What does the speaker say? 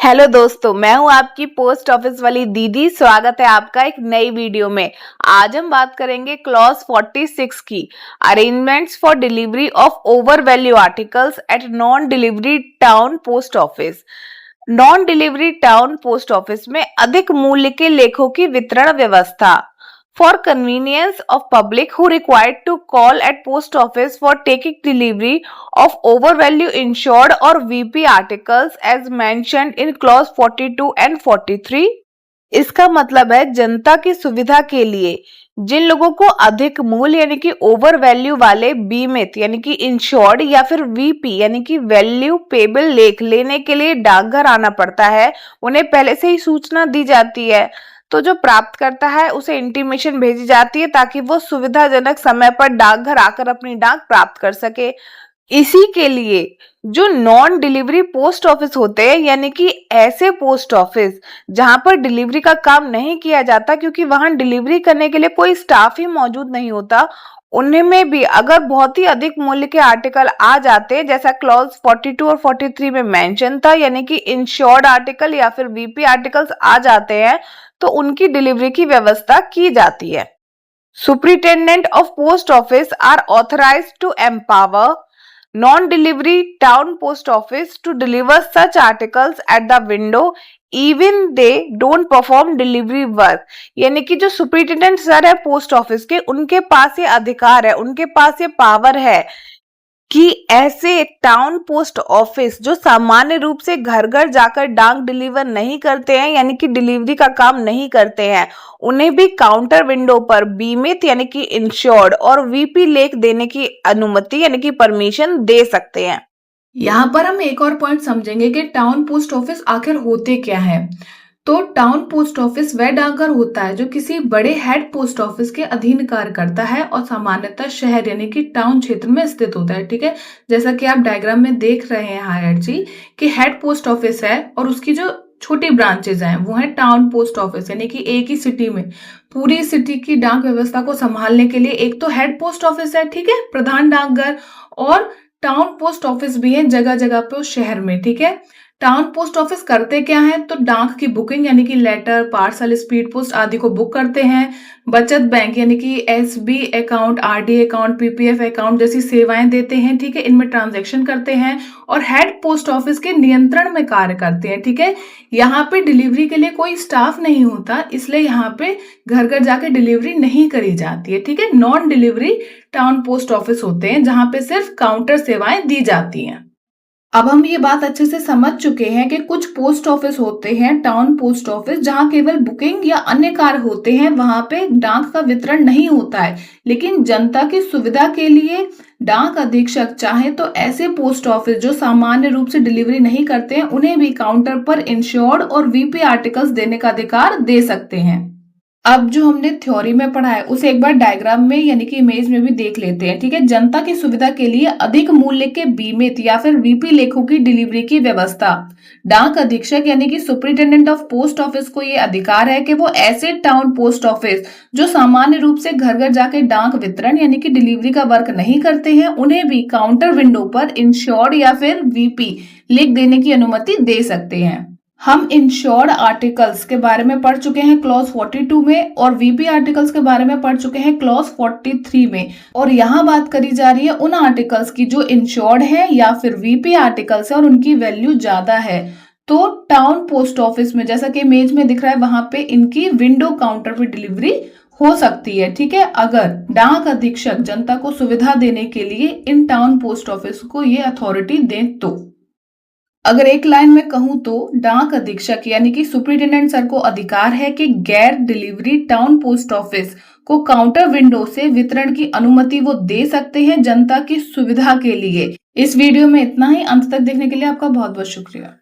Hello दोस्तों, मैं हूं आपकी पोस्ट ऑफिस वाली दीदी। स्वागत है आपका एक नई वीडियो में। आज हम बात करेंगे क्लॉज 46 की, arrangements for delivery of over value articles at non delivery town post office. Non delivery town post office में अधिक मूल्य के लेखों की वितरण व्यवस्था। For convenience of public who required to call at post office for taking delivery of overvalue insured or VP articles as mentioned in clause 42 and 43। इसका मतलब है जनता की सुविधा के लिए जिन लोगों को अधिक मूल्य यानी कि ओवर वैल्यू वाले बीमित यानी कि इंश्योर्ड या फिर वीपी यानी कि वैल्यू पेबल लेख लेने के लिए डाकघर आना पड़ता है, उन्हें पहले से ही सूचना दी जाती है। तो जो प्राप्त करता है उसे इंटीमेशन भेजी जाती है ताकि वो सुविधाजनक समय पर डाकघर आकर अपनी डाक प्राप्त कर सके। इसी के लिए जो नॉन डिलीवरी पोस्ट ऑफिस होते हैं यानी कि ऐसे पोस्ट ऑफिस जहां पर डिलीवरी का काम नहीं किया जाता क्योंकि वहां डिलीवरी करने के लिए कोई स्टाफ ही मौजूद नहीं होता, उनमें भी अगर बहुत ही अधिक मूल्य के आर्टिकल आ जाते हैं जैसा क्लॉज 42 और 43 में मेंशन था यानी कि इंश्योर्ड आर्टिकल या फिर वीपी आर्टिकल्स आ जाते हैं तो उनकी डिलीवरी की व्यवस्था की जाती है। Superintendent of post office are authorised to empower non-delivery town post office to deliver such articles at the window even they don't perform delivery work। यानी कि जो सुपरिटेंडेंट सर है पोस्ट ऑफिस के, उनके पास ये अधिकार है, उनके पास ये पावर है कि ऐसे टाउन पोस्ट ऑफिस जो सामान्य रूप से घर घर जाकर डाक डिलीवर नहीं करते हैं यानी कि डिलीवरी का काम नहीं करते हैं, उन्हें भी काउंटर विंडो पर बीमित यानी कि इंश्योर्ड और वीपी लेख देने की अनुमति यानी कि परमिशन दे सकते हैं। यहाँ पर हम एक और पॉइंट समझेंगे कि टाउन पोस्ट ऑफिस आखिर होते क्या है। तो टाउन पोस्ट ऑफिस वह डाकघर होता है जो किसी बड़े हेड पोस्ट ऑफिस के अधीन कार्य करता है और सामान्यतः शहर यानी कि टाउन क्षेत्र में स्थित होता है। ठीक है, जैसा कि आप डायग्राम में देख रहे हैं हायर जी कि हेड पोस्ट ऑफिस है और उसकी जो छोटी ब्रांचेज हैं वो है टाउन पोस्ट ऑफिस, यानी कि एक ही सिटी में पूरी सिटी की डाक व्यवस्था को संभालने के लिए एक तो हेड पोस्ट ऑफिस है, ठीक है, प्रधान डाकघर, और टाउन पोस्ट ऑफिस भी है जगह जगह पे उस शहर में। ठीक है, टाउन पोस्ट ऑफिस करते क्या है, तो डाक की बुकिंग यानी कि लेटर, पार्सल, स्पीड पोस्ट आदि को बुक करते हैं। बचत बैंक यानी कि SB account, RD account, PPF account जैसी सेवाएं देते हैं। ठीक है, इनमें ट्रांजैक्शन करते हैं और हेड पोस्ट ऑफिस के नियंत्रण में कार्य करते हैं। ठीक है, यहाँ पे डिलीवरी के लिए कोई स्टाफ नहीं होता, इसलिए यहाँ पे घर घर जाके डिलीवरी नहीं करी जाती है। ठीक है, non delivery town post office होते हैं जहां पे सिर्फ काउंटर सेवाएं दी जाती हैं। अब हम ये बात अच्छे से समझ चुके हैं कि कुछ पोस्ट ऑफिस होते हैं टाउन पोस्ट ऑफिस जहां केवल बुकिंग या अन्य कार्य होते हैं, वहां पे डाक का वितरण नहीं होता है, लेकिन जनता की सुविधा के लिए डाक अधीक्षक चाहे तो ऐसे पोस्ट ऑफिस जो सामान्य रूप से डिलीवरी नहीं करते हैं उन्हें भी काउंटर पर इंश्योर्ड और वीपी आर्टिकल्स देने का अधिकार दे सकते हैं। अब जो हमने थ्योरी में पढ़ा है उसे एक बार डायग्राम में यानी कि इमेज में भी देख लेते हैं। ठीक है, जनता की सुविधा के लिए अधिक मूल्य के बीमित या फिर वीपी लेखों की डिलीवरी की व्यवस्था। डाक अधीक्षक यानी कि सुपरिटेंडेंट ऑफ पोस्ट ऑफिस को ये अधिकार है कि वो ऐसे टाउन पोस्ट ऑफिस जो सामान्य रूप से घर घर जाके डाक वितरण यानी कि डिलीवरी का वर्क नहीं करते हैं उन्हें भी काउंटर विंडो पर इंश्योर्ड या फिर वीपी लेख देने की अनुमति दे सकते हैं। हम इंश्योर्ड आर्टिकल्स के बारे में पढ़ चुके हैं क्लॉज 42 में और वीपी आर्टिकल्स के बारे में पढ़ चुके हैं क्लॉज 43 में, और यहाँ बात करी जा रही है उन आर्टिकल्स की जो इंश्योर्ड है या फिर वीपी आर्टिकल्स है और उनकी वैल्यू ज्यादा है। तो टाउन पोस्ट ऑफिस में जैसा कि इमेज में दिख रहा है वहां पे इनकी विंडो काउंटर पे डिलीवरी हो सकती है। ठीक है, अगर डाक अधीक्षक जनता को सुविधा देने के लिए इन टाउन पोस्ट ऑफिस को ये अथॉरिटी दें तो। अगर एक लाइन में कहूं तो डाक अधीक्षक यानी कि सुपरिटेंडेंट सर को अधिकार है कि गैर डिलीवरी टाउन पोस्ट ऑफिस को काउंटर विंडो से वितरण की अनुमति वो दे सकते हैं जनता की सुविधा के लिए। इस वीडियो में इतना ही। अंत तक देखने के लिए आपका बहुत बहुत शुक्रिया।